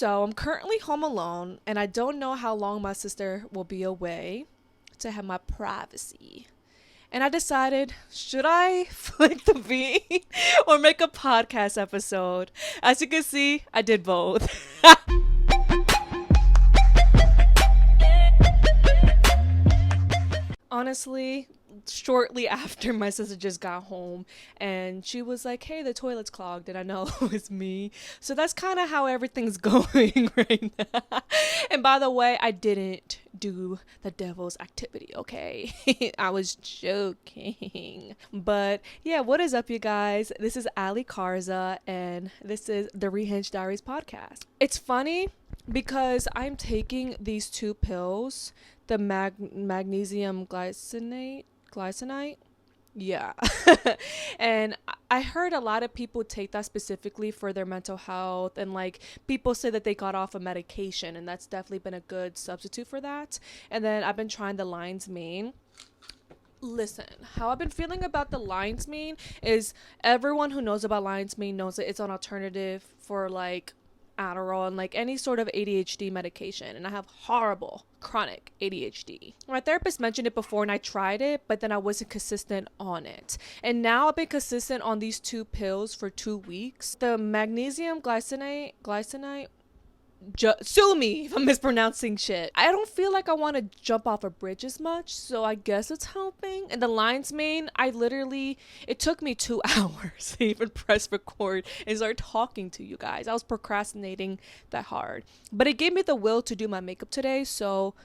So I'm currently home alone, and I don't know how long my sister will be away to have my privacy. And I decided, should I flick the V or make a podcast episode? As you can see, I did both. Honestly, shortly after my sister just got home and she was like, hey, the toilet's clogged, and I know it was me. So that's kind of how everything's going right now. And by the way, I didn't do the devil's activity, okay? I was joking. But yeah, what is up, you guys? This is Ali Karza, and this is the Rehinged Diaries podcast. It's funny because I'm taking these two pills, the magnesium glycinate. Yeah. And I heard a lot of people take that specifically for their mental health, and like people say that they got off a medication, and that's definitely been a good substitute for that. And then I've been trying the lion's mane. Listen, how I've been feeling about the lion's mane is everyone who knows about lion's mane knows that it's an alternative for like Adderall and like any sort of ADHD medication, and I have horrible chronic ADHD. My therapist mentioned it before and I tried it, but then I wasn't consistent on it. And now I've been consistent on these two pills for 2 weeks. The magnesium glycinate sue me if I'm mispronouncing shit. I don't feel like I want to jump off a bridge as much, so I guess it's helping. And the lion's mane, it took me 2 hours to even press record and start talking to you guys. I was procrastinating that hard, but it gave me the will to do my makeup today, so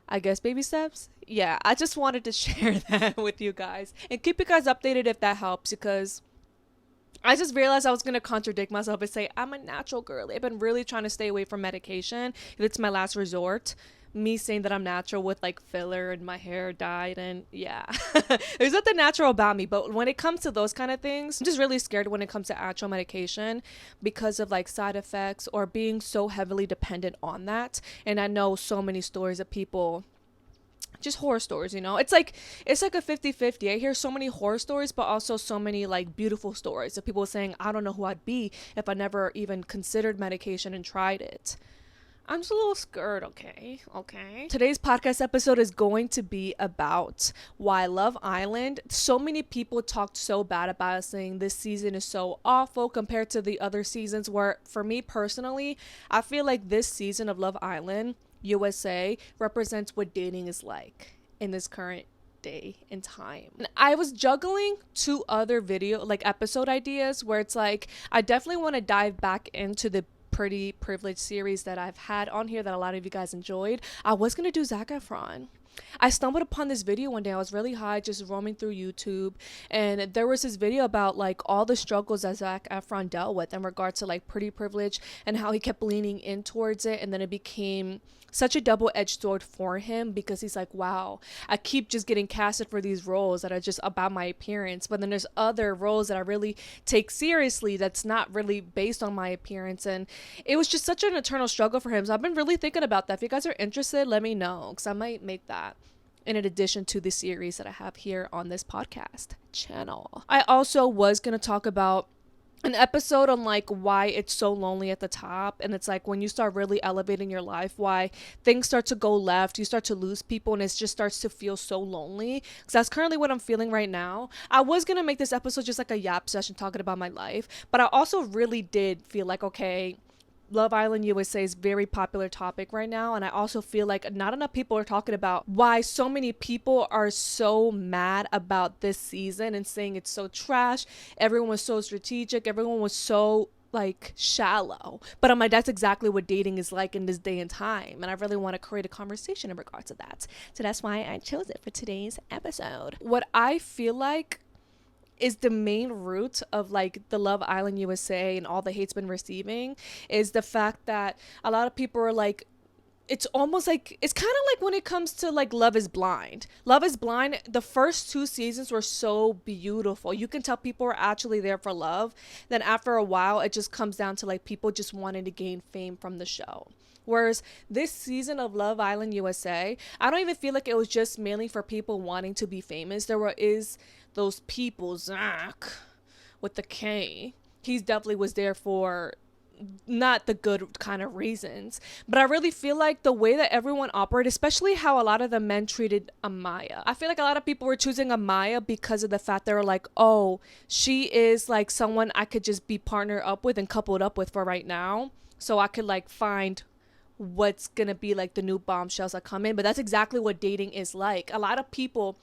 I guess baby steps. Yeah, I just wanted to share that with you guys and keep you guys updated if that helps, because I just realized I was going to contradict myself and say I'm a natural girly. I've been really trying to stay away from medication. It's my last resort. Me saying that I'm natural with like filler and my hair dyed, and yeah. There's nothing natural about me, but when it comes to those kind of things, I'm just really scared when it comes to actual medication because of like side effects or being so heavily dependent on that. And I know so many stories of people, just horror stories, it's like a 50-50. I hear so many horror stories, but also so many like beautiful stories of people saying, I don't know who I'd be if I never even considered medication and tried it. I'm just a little scared. Okay. Today's podcast episode is going to be about why Love Island, so many people talked so bad about it, saying this season is so awful compared to the other seasons, where for me personally, I feel like this season of Love Island USA represents what dating is like in this current day and time. And I was juggling 2 other episode ideas where it's like I definitely want to dive back into the pretty privileged series that I've had on here that a lot of you guys enjoyed. I was gonna do Zac Efron. I stumbled upon this video one day. I was really high, just roaming through YouTube, and there was this video about like all the struggles that Zac Efron dealt with in regards to like pretty privilege and how he kept leaning in towards it, and then it became such a double-edged sword for him because he's like, wow, I keep just getting casted for these roles that are just about my appearance, but then there's other roles that I really take seriously that's not really based on my appearance. And it was just such an eternal struggle for him. So I've been really thinking about that. If you guys are interested, let me know, because I might make that in addition to the series that I have here on this podcast channel. I also was going to talk about an episode on like why it's so lonely at the top, and it's like when you start really elevating your life, why things start to go left, you start to lose people, and it just starts to feel so lonely, because that's currently what I'm feeling right now. I was gonna make this episode just like a yap session talking about my life, but I also really did feel like, okay, Love Island USA is a very popular topic right now, and I also feel like not enough people are talking about why so many people are so mad about this season and saying it's so trash. Everyone was so strategic, everyone was so like shallow, but I'm like, that's exactly what dating is like in this day and time, and I really want to create a conversation in regards to that. So that's why I chose it for today's episode. What I feel like is the main root of like the Love Island USA and all the hate's been receiving is the fact that a lot of people are like, it's almost like, it's kind of like when it comes to like Love is Blind. Love is Blind, the first 2 seasons were so beautiful. You can tell people are actually there for love. Then after a while, it just comes down to like people just wanting to gain fame from the show. Whereas this season of Love Island USA, I don't even feel like it was just mainly for people wanting to be famous. Is those people, Zac with the K, he definitely was there for not the good kind of reasons. But I really feel like the way that everyone operated, especially how a lot of the men treated Amaya, I feel like a lot of people were choosing Amaya because of the fact they were like, oh, she is like someone I could just be partnered up with and coupled up with for right now, so I could like find what's gonna be like the new bombshells that come in. But that's exactly what dating is like. A lot of people,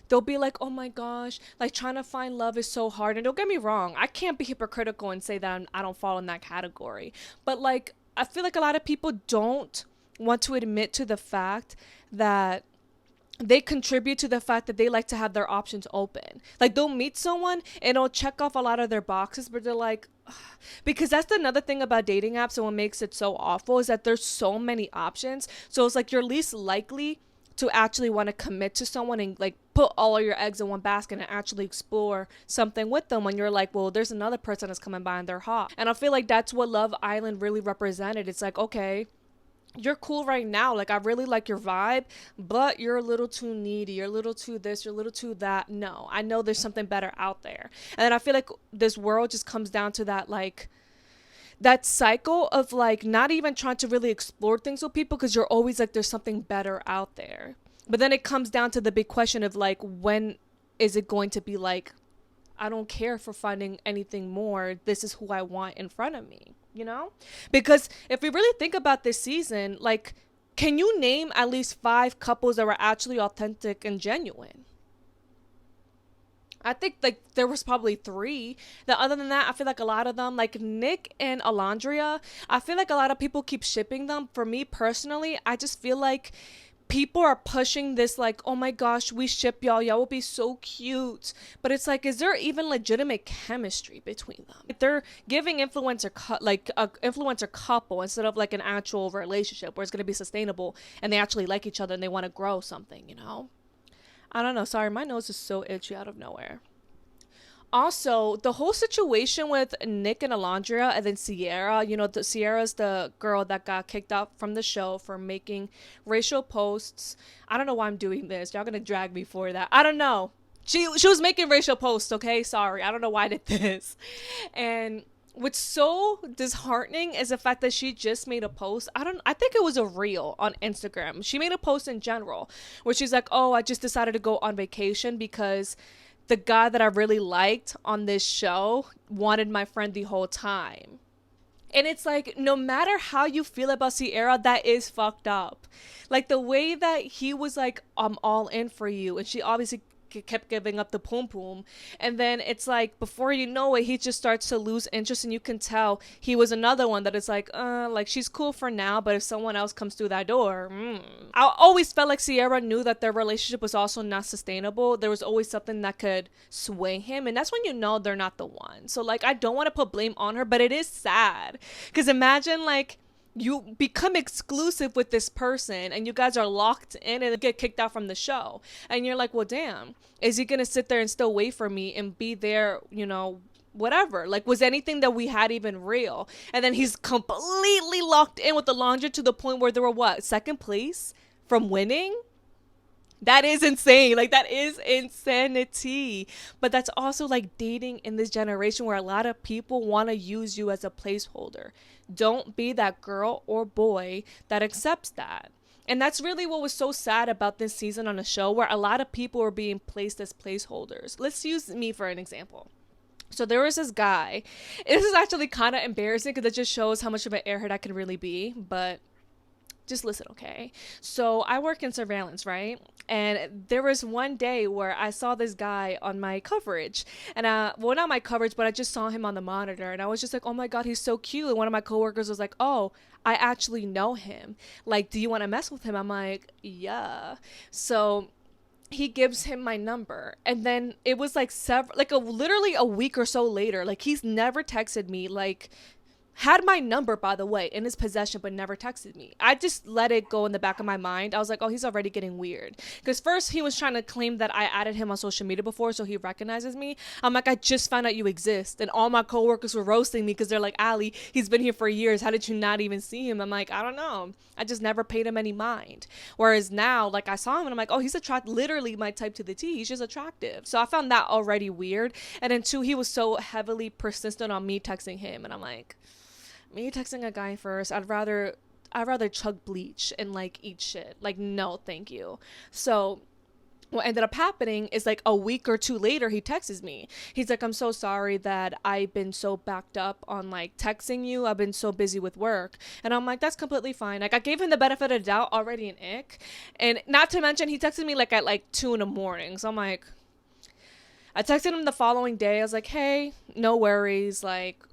they'll be like, oh my gosh, like trying to find love is so hard. And don't get me wrong, I can't be hypocritical and say that I don't fall in that category. But like, I feel like a lot of people don't want to admit to the fact that they contribute to the fact that they like to have their options open. Like they'll meet someone and it'll check off a lot of their boxes, but they're like, ugh. Because that's another thing about dating apps and what makes it so awful is that there's so many options. So it's like you're least likely to actually want to commit to someone and like put all of your eggs in one basket and actually explore something with them when you're like, well, there's another person that's coming by and they're hot. And I feel like that's what Love Island really represented. It's like, okay, you're cool right now, like I really like your vibe, but you're a little too needy, you're a little too this, you're a little too that. No, I know there's something better out there. And then I feel like this world just comes down to that, like that cycle of like not even trying to really explore things with people because you're always like there's something better out there. But then it comes down to the big question of like, when is it going to be like, I don't care for finding anything more, this is who I want in front of me, you know? Because if we really think about this season, like, can you name at least 5 couples that were actually authentic and genuine? I think like there was probably 3. That other than that, I feel like a lot of them, like Nick and Alondria, I feel like a lot of people keep shipping them. For me personally, I just feel like people are pushing this like, oh my gosh, we ship y'all will be so cute. But it's like, is there even legitimate chemistry between them? If they're giving like a influencer couple instead of like an actual relationship where it's going to be sustainable and they actually like each other and they want to grow something, you know? I don't know. Sorry, my nose is so itchy out of nowhere. Also, the whole situation with Nick and Alondria and then Sierra, you know, Sierra's the girl that got kicked out from the show for making racial posts. I don't know why I'm doing this. Y'all gonna drag me for that. I don't know. She was making racial posts, okay? Sorry. I don't know why I did this. And what's so disheartening is the fact that she just made a post. I think it was a reel on Instagram. She made a post in general where she's like, oh, I just decided to go on vacation because the guy that I really liked on this show wanted my friend the whole time. And it's like, no matter how you feel about Sierra, that is fucked up. Like the way that he was like, I'm all in for you. And she obviously kept giving up the poom poom, and then it's like before you know it he just starts to lose interest, and you can tell he was another one that is like she's cool for now, but if someone else comes through that door, I always felt like Sierra knew that their relationship was also not sustainable. There was always something that could sway him, and that's when you know they're not the one. So like I don't want to put blame on her, but it is sad because imagine like you become exclusive with this person and you guys are locked in and get kicked out from the show. And you're like, well, damn, is he going to sit there and still wait for me and be there, you know, whatever? Like, was anything that we had even real? And then he's completely locked in with the laundry to the point where they were what? Second place from winning? That is insane. Like, that is insanity. But that's also like dating in this generation where a lot of people want to use you as a placeholder. Don't be that girl or boy that accepts that. And that's really what was so sad about this season on the show, where a lot of people were being placed as placeholders. Let's use me for an example. So there was this guy. This is actually kind of embarrassing because it just shows how much of an airhead I can really be. But just listen, okay? So I work in surveillance, right? And there was one day where I saw this guy on my coverage. And, well, not my coverage, but I just saw him on the monitor. And I was just like, oh my God, he's so cute. And one of my coworkers was like, oh, I actually know him. Like, do you want to mess with him? I'm like, yeah. So he gives him my number, and then it was like literally a week or so later, like he's never texted me, like had my number, by the way, in his possession, but never texted me. I just let it go in the back of my mind. I was like, oh, he's already getting weird. Because first he was trying to claim that I added him on social media before, so he recognizes me. I'm like, I just found out you exist. And all my coworkers were roasting me because they're like, Ali, he's been here for years. How did you not even see him? I'm like, I don't know. I just never paid him any mind. Whereas now, like, I saw him and I'm like, oh, he's literally my type to the T. He's just attractive. So I found that already weird. And then two, he was so heavily persistent on me texting him. And I'm like, me texting a guy first, I'd rather chug bleach and like eat shit. Like, no, thank you. So what ended up happening is like a week or two later, he texts me. He's like, I'm so sorry that I've been so backed up on like texting you. I've been so busy with work. And I'm like, that's completely fine. Like, I gave him the benefit of the doubt, already an ick. And not to mention, he texted me like at like 2 in the morning. So I'm like, I texted him the following day. I was like, hey, no worries. Like,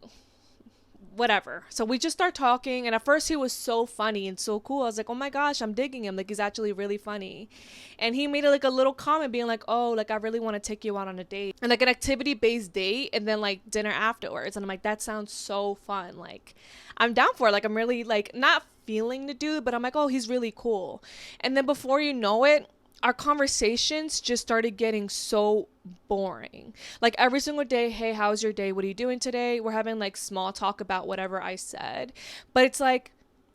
whatever. So we just start talking, and at first he was so funny and so cool. I was like, oh my gosh, I'm digging him. Like, he's actually really funny. And he made like a little comment being like, oh, like I really want to take you out on a date, and like an activity based date, and then like dinner afterwards. And I'm like, that sounds so fun. Like, I'm down for it. Like, I'm really like not feeling the dude, but I'm like, oh, he's really cool. And then before you know it, our conversations just started getting so boring. Like every single day, hey, how's your day? What are you doing today? We're having like small talk about whatever I said. But it's like,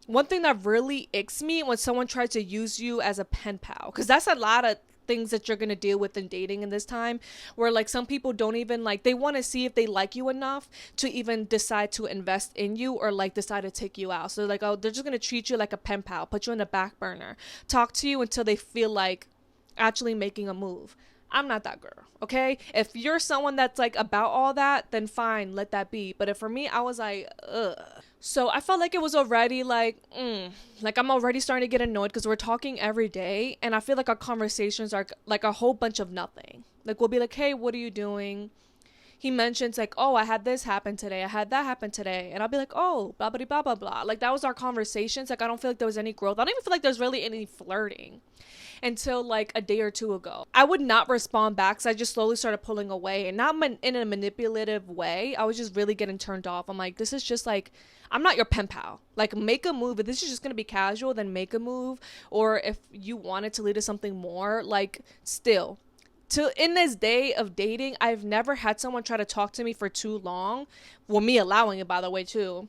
one thing that really icks me when someone tries to use you as a pen pal, because that's a lot of things that you're going to deal with in dating in this time, where like some people don't even like, they want to see if they like you enough to even decide to invest in you or like decide to take you out. So like, oh, they're just going to treat you like a pen pal, put you on the back burner, talk to you until they feel like actually making a move. I'm not that girl, okay? If you're someone that's like about all that, then fine, let that be. But if for me, I was like, ugh. So I felt like it was already like, like I'm already starting to get annoyed because we're talking every day, and I feel like our conversations are like a whole bunch of nothing. Like we'll be like, hey, what are you doing? He mentions like, oh, I had this happen today, I had that happen today, and I'll be like, oh, blah blah blah blah blah. Like that was our conversations. Like I don't feel like there was any growth. I don't even feel like there's really any flirting until like a day or two ago. I would not respond back, so I just slowly started pulling away, and not in a manipulative way. I was just really getting turned off. I'm like, this is just like, I'm not your pen pal. Like, make a move. If this is just gonna be casual, then make a move. Or if you want it to lead to something more, like, still, to in this day of dating, I've never had someone try to talk to me for too long. Well, me allowing it, by the way, too.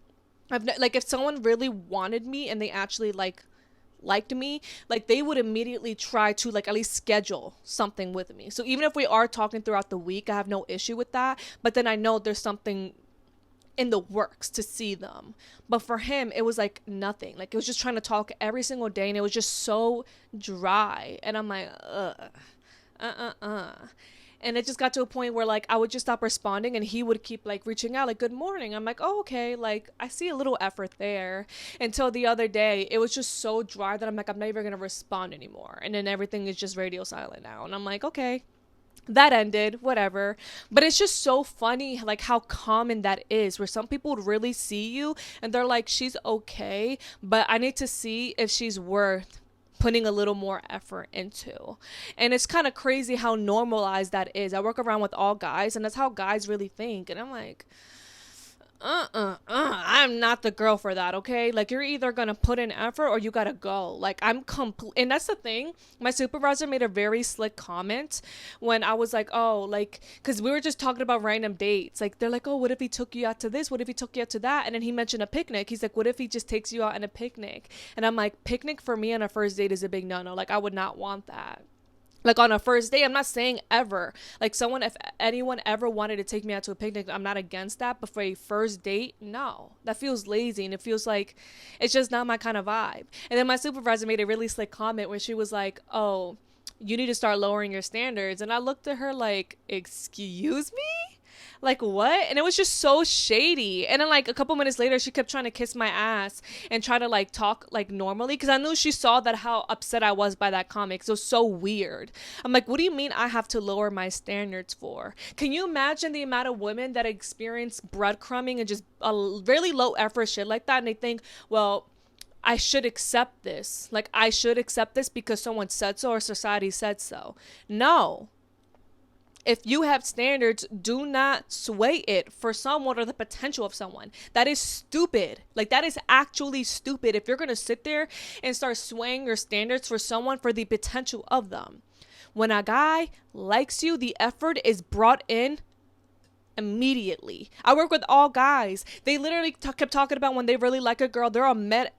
Like, if someone really wanted me and they actually liked me, like they would immediately try to like at least schedule something with me. So even if we are talking throughout the week, I have no issue with that. But then I know there's something in the works to see them. But for him, it was like nothing. Like it was just trying to talk every single day, and it was just so dry. And I'm like, and it just got to a point where like I would just stop responding, and he would keep like reaching out like, good morning. I'm like, oh, okay, like I see a little effort there. Until the other day, it was just so dry that I'm like, I'm never gonna respond anymore. And then everything is just radio silent now, and I'm like, okay, that ended, whatever. But it's just so funny like how common that is, where some people would really see you and they're like, she's okay, but I need to see if she's worth putting a little more effort into. And it's kind of crazy how normalized that is. I work around with all guys, and that's how guys really think. And I'm like, I'm not the girl for that, okay? Like, you're either gonna put in effort or you gotta go. Like, I'm complete. And that's the thing, my supervisor made a very slick comment when I was like, oh, like, because we were just talking about random dates. Like, they're like, oh, what if he took you out to this? What if he took you out to that? And then he mentioned a picnic. He's like, what if he just takes you out on a picnic? And I'm like, picnic for me on a first date is a big no-no. Like, I would not want that. Like on a first date, I'm not saying ever. Like someone, if anyone ever wanted to take me out to a picnic, I'm not against that. But for a first date, no. That feels lazy, and it feels like it's just not my kind of vibe. And then my supervisor made a really slick comment where she was like, oh, you need to start lowering your standards. And I looked at her like, excuse me? Like what? And it was just so shady. And then like a couple minutes later, she kept trying to kiss my ass and try to like talk like normally, because I knew she saw that how upset I was by that comment. So it was so weird. I'm like, what do you mean I have to lower my standards for? Can you imagine the amount of women that experience breadcrumbing and just a really low effort shit like that, and they think, well, I should accept this. Like, I should accept this because someone said so or society said so. No. If you have standards, do not sway it for someone or the potential of someone. That is stupid. Like, that is actually stupid if you're going to sit there and start swaying your standards for someone for the potential of them. When a guy likes you, the effort is brought in immediately. I work with all guys. They literally kept talking about when they really like a girl, they're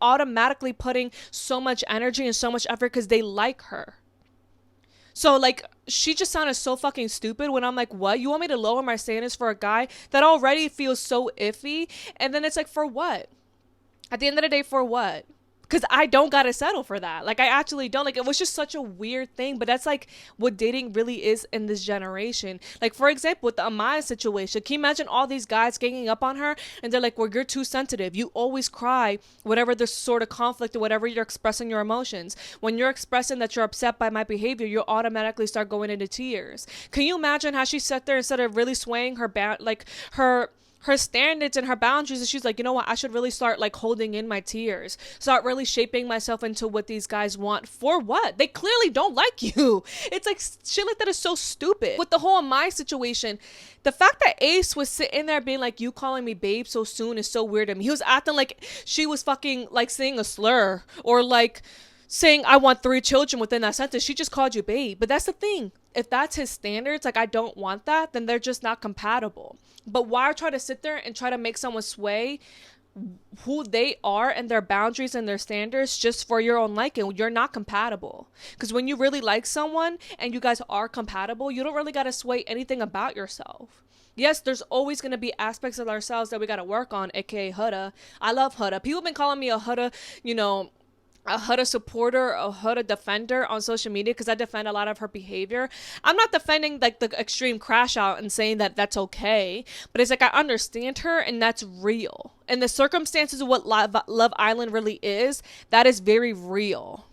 automatically putting so much energy and so much effort because they like her. So, like, she just sounded so fucking stupid when I'm like, what? You want me to lower my standards for a guy that already feels so iffy? And then it's like, for what? At the end of the day, for what? Because I don't gotta settle for that. Like, I actually don't. Like, it was just such a weird thing, but that's like what dating really is in this generation. Like, for example, with the Amaya situation, can you imagine all these guys ganging up on her and they're like, well, you're too sensitive, you always cry whatever there's sort of conflict or whatever, you're expressing your emotions. When you're expressing that you're upset by my behavior, you'll automatically start going into tears. Can you imagine how she sat there instead of really swaying her like her standards and her boundaries, and she's like, you know what, I should really start like holding in my tears, start really shaping myself into what these guys want. For what? They clearly don't like you. It's like shit like that is so stupid. With the whole my situation, the fact that Ace was sitting there being like, you calling me babe so soon is so weird to me. He was acting like she was fucking like saying a slur, or like saying I want 3 children within that sentence. She just called you babe. But that's the thing, if that's his standards, like I don't want that, then they're just not compatible. But why try to sit there and try to make someone sway who they are and their boundaries and their standards just for your own liking? You're not compatible. Because when you really like someone and you guys are compatible, you don't really got to sway anything about yourself. Yes, there's always going to be aspects of ourselves that we got to work on, aka Huda. I love Huda. People have been calling me a Huda, you know, a Huda supporter, a Huda defender on social media, because I defend a lot of her behavior. I'm not defending like the extreme crash out and saying that that's okay, but it's like I understand her and that's real. And the circumstances of what Love Island really is, that is very real.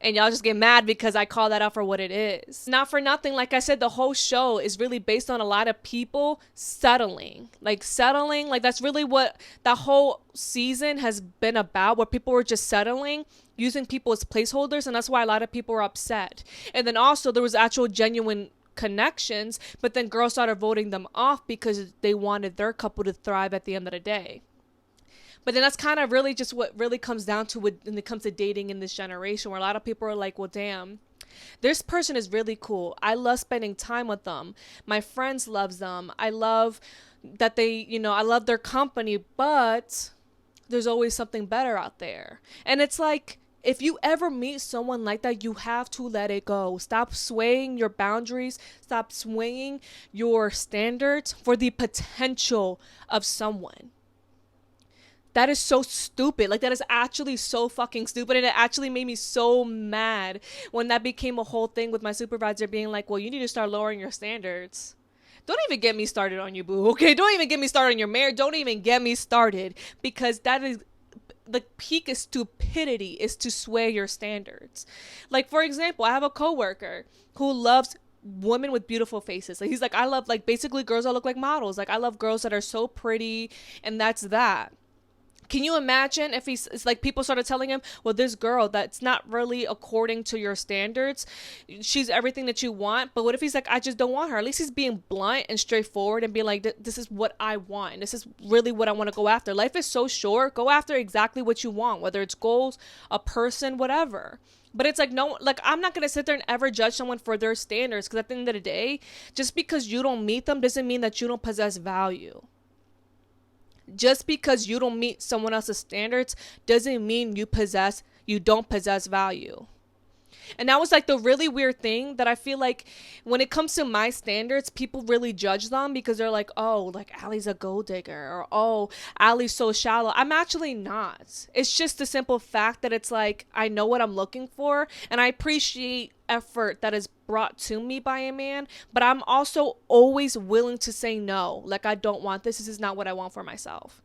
And y'all just get mad because I call that out for what it is. Not for nothing, like I said, the whole show is really based on a lot of people settling. Like that's really what that whole season has been about, where people were just settling, using people as placeholders, and that's why a lot of people were upset. And then also there was actual genuine connections, but then girls started voting them off because they wanted their couple to thrive at the end of the day. But then that's kind of really just what really comes down to when it comes to dating in this generation, where a lot of people are like, well, damn, this person is really cool. I love spending time with them. My friends loves them. I love that they, you know, I love their company, but there's always something better out there. And it's like, if you ever meet someone like that, you have to let it go. Stop swaying your boundaries. Stop swaying your standards for the potential of someone. That is so stupid. Like, that is actually so fucking stupid. And it actually made me so mad when that became a whole thing with my supervisor being like, well, you need to start lowering your standards. Don't even get me started on you, boo. Okay, don't even get me started on your marriage. Don't even get me started, because that is the peak of stupidity, is to sway your standards. Like, for example, I have a coworker who loves women with beautiful faces. Like, he's like, I love, like, basically girls that look like models. Like, I love girls that are so pretty, and that's that. Can you imagine if it's like people started telling him, well, this girl that's not really according to your standards, she's everything that you want, but what if he's like, I just don't want her? At least he's being blunt and straightforward and being like, this is what I want. This is really what I want to go after. Life is so short. Go after exactly what you want, whether it's goals, a person, whatever. But it's like, no, like, I'm not going to sit there and ever judge someone for their standards, because at the end of the day, just because you don't meet them doesn't mean that you don't possess value. Just because you don't meet someone else's standards doesn't mean you don't possess value. And that was like the really weird thing, that I feel like when it comes to my standards, people really judge them because they're like, oh, like Allie's a gold digger, or oh, Allie's so shallow. I'm actually not. It's just the simple fact that it's like, I know what I'm looking for, and I appreciate effort that is brought to me by a man, but I'm also always willing to say no. Like, I don't want this. This is not what I want for myself.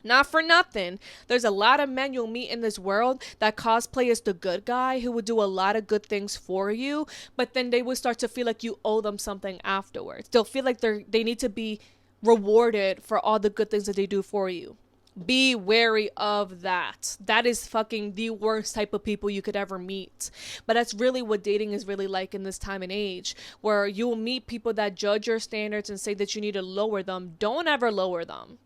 Not for nothing, there's a lot of men you'll meet in this world that cosplay as the good guy, who would do a lot of good things for you, but then they would start to feel like you owe them something afterwards. They'll feel like they need to be rewarded for all the good things that they do for you. Be wary of that. That is fucking the worst type of people you could ever meet. But that's really what dating is really like in this time and age, where you will meet people that judge your standards and say that you need to lower them. Don't ever lower them.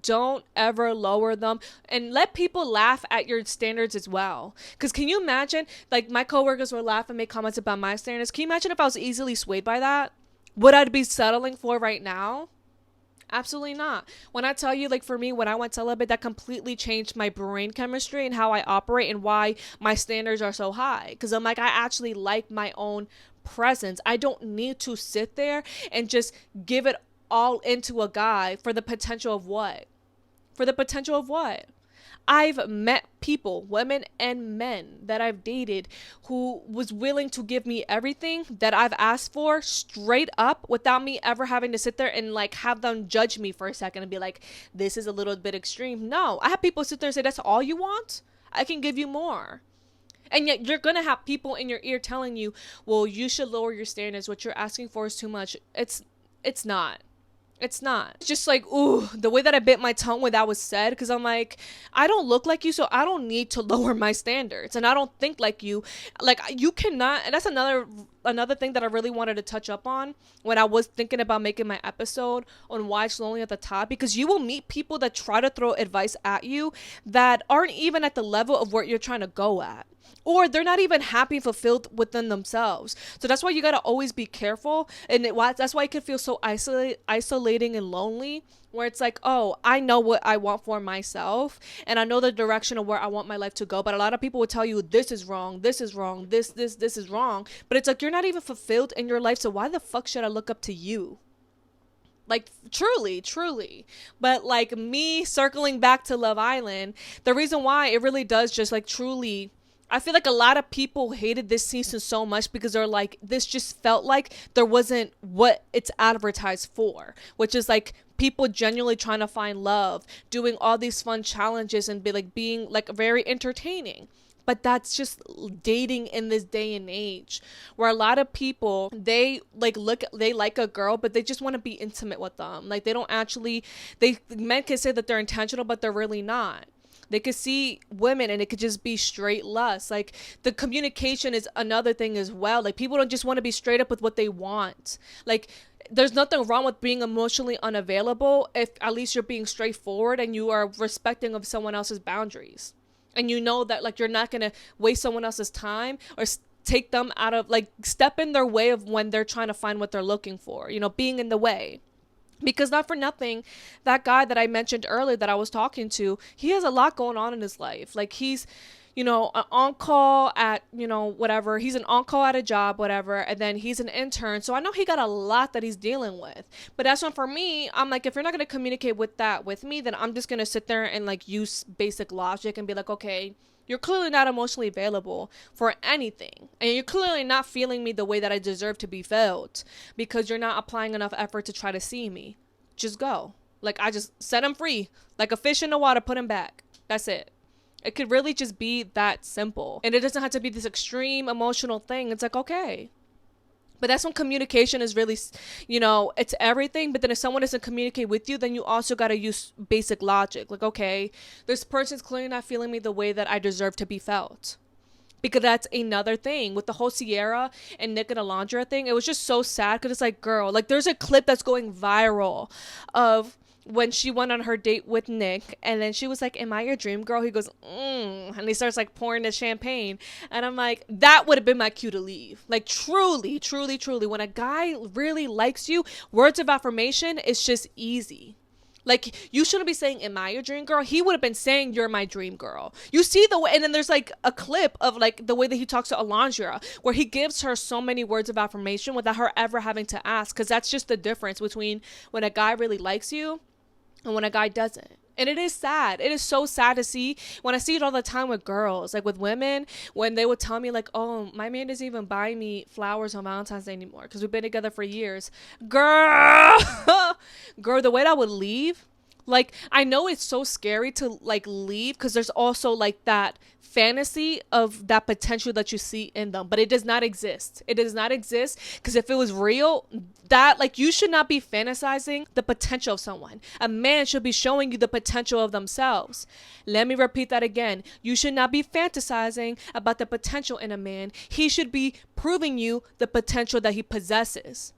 Don't ever lower them, and let people laugh at your standards as well. Because can you imagine, like, my coworkers would laugh and make comments about my standards. Can you imagine if I was easily swayed by that? Would I be settling for right now? Absolutely not. When I tell you, like, for me, when I went celibate, that completely changed my brain chemistry and how I operate and why my standards are so high. Because I'm like, I actually like my own presence. I don't need to sit there and just give it all into a guy for the potential of what? For the potential of what? I've met people, women and men that I've dated, who was willing to give me everything that I've asked for straight up without me ever having to sit there and like have them judge me for a second and be like, this is a little bit extreme. No, I have people sit there and say, that's all you want? I can give you more. And yet you're going to have people in your ear telling you, well, you should lower your standards. What you're asking for is too much. It's not. It's not. It's just like, ooh, the way that I bit my tongue when that was said, because I'm like, I don't look like you, so I don't need to lower my standards. And I don't think like you. Like, you cannot, and that's another thing that I really wanted to touch up on when I was thinking about making my episode on why it's lonely at the top, because you will meet people that try to throw advice at you that aren't even at the level of where you're trying to go at. Or they're not even happy and fulfilled within themselves. So that's why you got to always be careful. And that's why it can feel so isolating and lonely, where it's like, oh, I know what I want for myself, and I know the direction of where I want my life to go. But a lot of people will tell you, this is wrong, this is wrong, this is wrong. But it's like, you're not even fulfilled in your life. So why the fuck should I look up to you? Like, truly. But like, me circling back to Love Island, the reason why it really does just like truly, I feel like a lot of people hated this season so much because they're like, this just felt like there wasn't what it's advertised for, which is like people genuinely trying to find love, doing all these fun challenges and being like very entertaining. But that's just dating in this day and age, where a lot of people, they like a girl, but they just want to be intimate with them. Like, they don't actually, men can say that they're intentional, but they're really not. They could see women and it could just be straight lust. Like, the communication is another thing as well. Like, people don't just want to be straight up with what they want. Like, there's nothing wrong with being emotionally unavailable if at least you're being straightforward and you are respecting of someone else's boundaries. And you know that, like, you're not going to waste someone else's time or take them out of, like, step in their way of when they're trying to find what they're looking for, you know, being in the way. Because not for nothing, that guy that I mentioned earlier that I was talking to, he has a lot going on in his life. Like, he's, you know, an on-call at, you know, whatever. He's an on-call at a job, whatever. And then he's an intern. So I know he got a lot that he's dealing with. But that's one for me. I'm like, if you're not going to communicate with that with me, then I'm just going to sit there and like use basic logic and be like, okay, you're clearly not emotionally available for anything. And you're clearly not feeling me the way that I deserve to be felt, because you're not applying enough effort to try to see me. Just go. Like, I just set him free. Like a fish in the water, put him back. That's it. It could really just be that simple. And it doesn't have to be this extreme emotional thing. It's like, okay. But that's when communication is really, you know, it's everything. But then if someone doesn't communicate with you, then you also got to use basic logic. Like, okay, this person's clearly not feeling me the way that I deserve to be felt. Because that's another thing with the whole Sierra and Nick and Alondra thing. It was just so sad because it's like, girl, like, there's a clip that's going viral of when she went on her date with Nick, and then she was like, am I your dream girl? He goes, and he starts like pouring the champagne, and I'm like, that would have been my cue to leave. Like, truly, when a guy really likes you, words of affirmation is just easy. Like, you shouldn't be saying, am I your dream girl? He would have been saying, you're my dream girl. You see the way, and then there's like a clip of like the way that he talks to Alondra, where he gives her so many words of affirmation without her ever having to ask. Because that's just the difference between when a guy really likes you and when a guy doesn't. And it is sad. It is so sad to see when I see it all the time with girls, like with women, when they would tell me like, oh, my man doesn't even buy me flowers on Valentine's Day anymore because we've been together for years. Girl, the way that I would leave, like, I know it's so scary to like leave because there's also like that fantasy of that potential that you see in them, but it does not exist. It does not exist, because if it was real, that, like, you should not be fantasizing the potential of someone. A man should be showing you the potential of themselves. Let me repeat that again. You should not be fantasizing about the potential in a man. He should be proving you the potential that he possesses.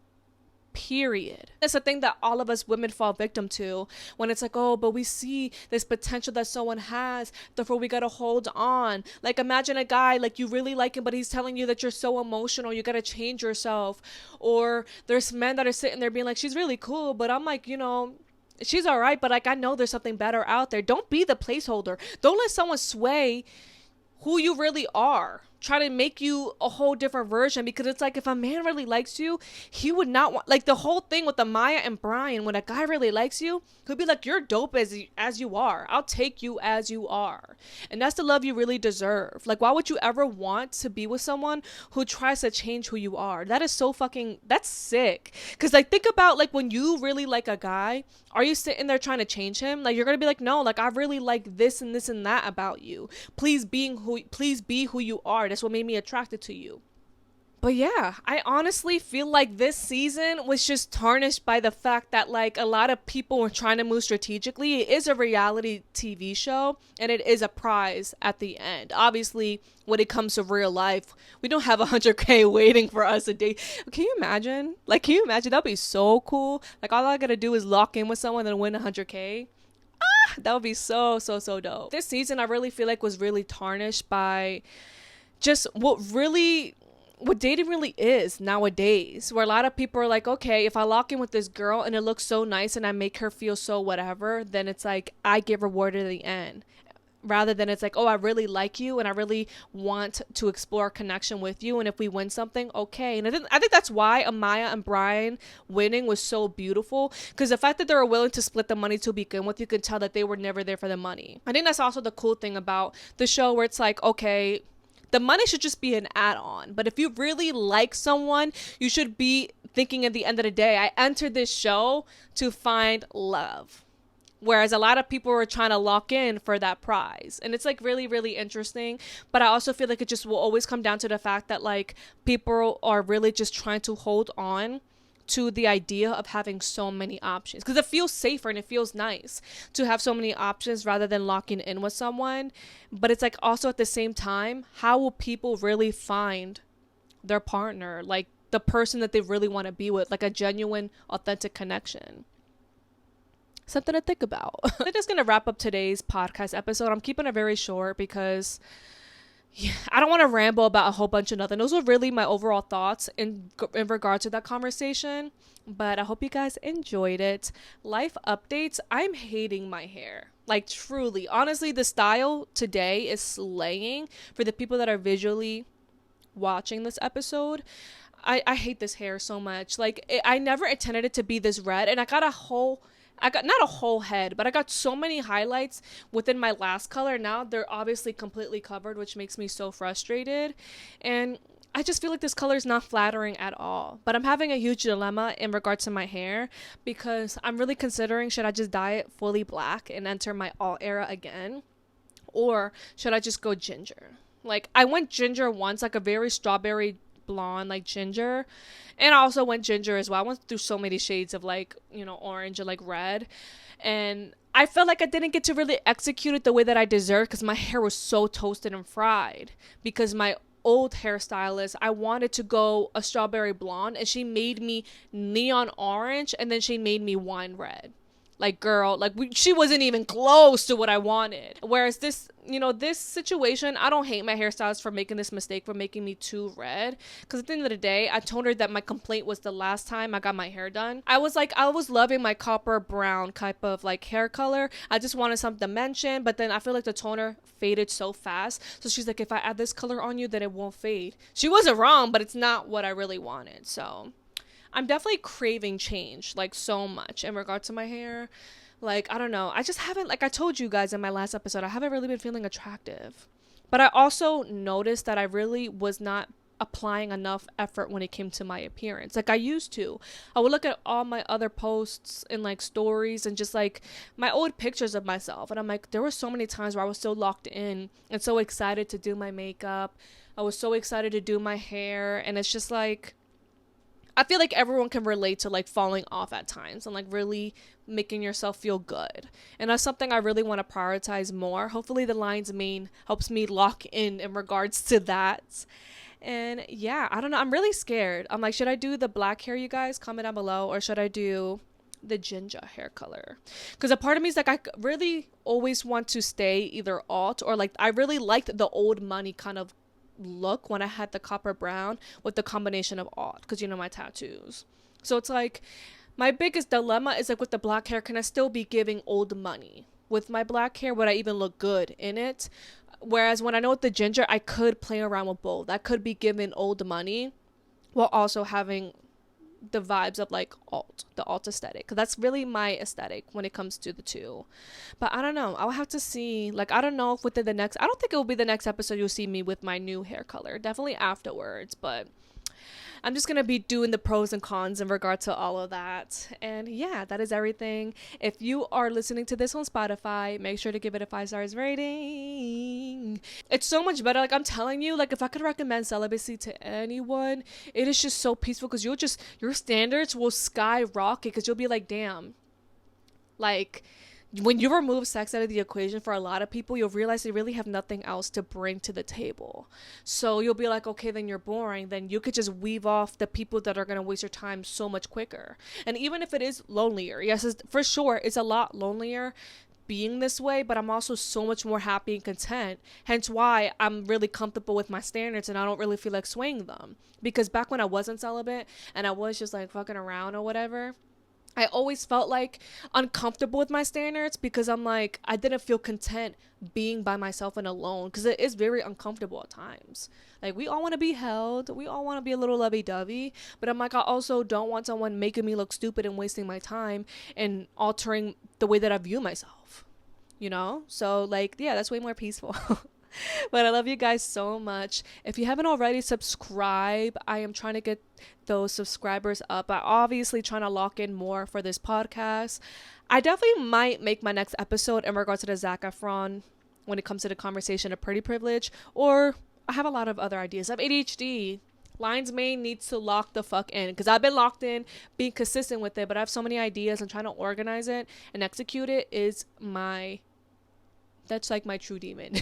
Period. It's a thing that all of us women fall victim to, when it's like, oh, but we see this potential that someone has, therefore we gotta hold on. Like, imagine a guy, like, you really like him, but he's telling you that you're so emotional, you gotta change yourself. Or there's men that are sitting there being like, she's really cool, but I'm like, you know, she's all right, but like, I know there's something better out there. Don't be the placeholder. Don't let someone sway who you really are. try to make you a whole different version, because it's like if a man really likes you, he would not want, like the whole thing with the Maya and Brian, when a guy really likes you, he'll be like, you're dope as you are. I'll take you as you are. And that's the love you really deserve. Like, why would you ever want to be with someone who tries to change who you are? That is so fucking, that's sick. Because like, think about like when you really like a guy, are you sitting there trying to change him? Like, you're gonna be like, no, like I really like this and this and that about you. Please be who you are. That's what made me attracted to you. But yeah, I honestly feel like this season was just tarnished by the fact that like a lot of people were trying to move strategically. It is a reality TV show and it is a prize at the end. Obviously, when it comes to real life, we don't have 100K waiting for us a day. Can you imagine? Like, can you imagine? That'd be so cool. Like, all I gotta do is lock in with someone and win 100K. That would be so dope. This season, I really feel like was really tarnished by just what dating really is nowadays, where a lot of people are like, okay, if I lock in with this girl and it looks so nice and I make her feel so whatever, then it's like I get rewarded at the end, rather than it's like, oh, I really like you and I really want to explore a connection with you, and if we win something, okay. And I think that's why Amaya and Brian winning was so beautiful, because the fact that they were willing to split the money to begin with, you could tell that they were never there for the money. I think that's also the cool thing about the show, where it's like, okay, the money should just be an add-on. But if you really like someone, you should be thinking at the end of the day, I entered this show to find love. Whereas a lot of people were trying to lock in for that prize. And it's like really, really interesting. But I also feel like it just will always come down to the fact that like people are really just trying to hold on to the idea of having so many options, because it feels safer and it feels nice to have so many options rather than locking in with someone. But it's like also at the same time, how will people really find their partner, like the person that they really want to be with, like a genuine, authentic connection? Something to think about. I'm just gonna wrap up today's podcast episode. I'm keeping it very short because I don't want to ramble about a whole bunch of nothing. Those were really my overall thoughts in regard to that conversation. But I hope you guys enjoyed it. Life updates. I'm hating my hair. Like, truly. Honestly, the style today is slaying for the people that are visually watching this episode. I hate this hair so much. Like, I never intended it to be this red. And I got not a whole head, but I got so many highlights within my last color. Now they're obviously completely covered, which makes me so frustrated. And I just feel like this color is not flattering at all. But I'm having a huge dilemma in regards to my hair, because I'm really considering, should I just dye it fully black and enter my alt era again? Or should I just go ginger? Like, I went ginger once, like a very strawberry blonde, like ginger, and I also went ginger as well. I went through so many shades of like, you know, orange or like red, and I felt like I didn't get to really execute it the way that I deserved, because my hair was so toasted and fried. Because my old hairstylist, I wanted to go a strawberry blonde, and she made me neon orange, and then she made me wine red. Like, girl, like she wasn't even close to what I wanted. Whereas this, you know, this situation, I don't hate my hairstylist for making this mistake, for making me too red. Because at the end of the day, I told her that my complaint was the last time I got my hair done. I was loving my copper brown type of like hair color. I just wanted some dimension, but then I feel like the toner faded so fast. So she's like, if I add this color on you, then it won't fade. She wasn't wrong, but it's not what I really wanted. So I'm definitely craving change, like, so much in regard to my hair. Like, I don't know. I just haven't, like I told you guys in my last episode, I haven't really been feeling attractive. But I also noticed that I really was not applying enough effort when it came to my appearance. Like I used to. I would look at all my other posts and like stories and just like my old pictures of myself. And I'm like, there were so many times where I was so locked in and so excited to do my makeup. I was so excited to do my hair. And it's just like, I feel like everyone can relate to like falling off at times and like really making yourself feel good. And that's something I really want to prioritize more. Hopefully the Lion's Mane helps me lock in regards to that. And yeah, I don't know. I'm really scared. I'm like, should I do the black hair, you guys? Comment down below. Or should I do the ginger hair color? Because a part of me is like, I really always want to stay either alt or like, I really liked the old money kind of look when I had the copper brown with the combination of alt, because you know my tattoos. So it's like my biggest dilemma is like with the black hair, can I still be giving old money with my black hair? Would I even look good in it? Whereas when I know with the ginger, I could play around with both. I could be given old money while also having the vibes of like the alt aesthetic, because that's really my aesthetic when it comes to the two. But I don't know, I'll have to see. Like, I don't know if within the next, I don't think it will be the next episode you'll see me with my new hair color, definitely afterwards. But I'm just going to be doing the pros and cons in regard to all of that. And yeah, that is everything. If you are listening to this on Spotify, make sure to give it a 5 stars rating. It's so much better. Like, I'm telling you, like, if I could recommend celibacy to anyone, it is just so peaceful, because your standards will skyrocket, because you'll be like, damn, like, when you remove sex out of the equation for a lot of people, you'll realize they really have nothing else to bring to the table. So you'll be like, okay, then you're boring. Then you could just weave off the people that are going to waste your time so much quicker. And even if it is lonelier, yes, for sure, it's a lot lonelier being this way, but I'm also so much more happy and content. Hence why I'm really comfortable with my standards, and I don't really feel like swaying them. Because back when I wasn't celibate and I was just like fucking around or whatever, I always felt like uncomfortable with my standards, because I'm like, I didn't feel content being by myself and alone, because it is very uncomfortable at times. Like, we all want to be held, we all want to be a little lovey-dovey, but I'm like, I also don't want someone making me look stupid and wasting my time and altering the way that I view myself, you know? So like, yeah, that's way more peaceful. But I love you guys so much. If you haven't already, subscribe. I am trying to get those subscribers up. I'm obviously trying to lock in more for this podcast. I definitely might make my next episode in regards to the Zac Efron when it comes to the conversation of pretty privilege, or I have a lot of other ideas. I have ADHD. Lion's Mane needs to lock the fuck in, because I've been locked in, being consistent with it, but I have so many ideas, and trying to organize it and execute it is that's like my true demon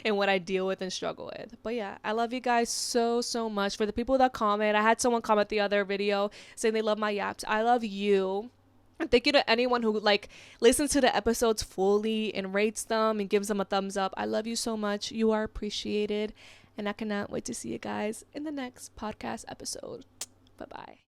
and what I deal with and struggle with. But yeah, I love you guys so much. For the people that comment, I had someone comment the other video saying they love my yaps. I love you. And thank you to anyone who like listens to the episodes fully and rates them and gives them a thumbs up. I love you so much. You are appreciated, and I cannot wait to see you guys in the next podcast episode. Bye bye.